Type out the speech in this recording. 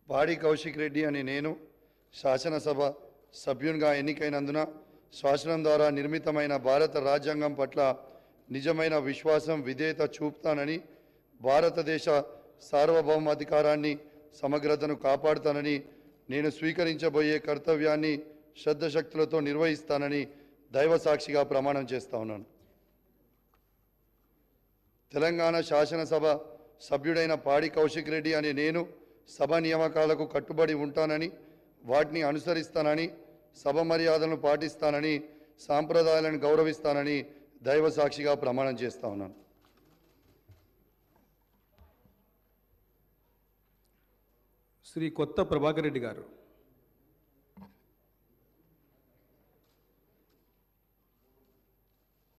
పాడి కౌశిక్ రెడ్డి అనే నేను శాసనసభ సభ్యునిగా ఎన్నికైనందున శాసనం ద్వారా నిర్మితమైన భారత రాజ్యాంగం పట్ల నిజమైన విశ్వాసం విధేయత చూపుతానని, భారతదేశ సార్వభౌమాధికారాన్ని సమగ్రతను కాపాడుతానని, నేను స్వీకరించబోయే కర్తవ్యాన్ని శ్రద్ధశక్తులతో నిర్వహిస్తానని దైవసాక్షిగా ప్రమాణం చేస్తా ఉన్నాను. తెలంగాణ శాసనసభ సభ్యుడైన పాడి కౌశిక్ రెడ్డి అనే నేను సభ నియామకాలకు కట్టుబడి ఉంటానని, వాటిని అనుసరిస్తానని, సభ మర్యాదలను పాటిస్తానని, సాంప్రదాయాలను గౌరవిస్తానని దైవసాక్షిగా ప్రమాణం చేస్తా ఉన్నాను. శ్రీ కొత్త ప్రభాకర్ రెడ్డి గారు.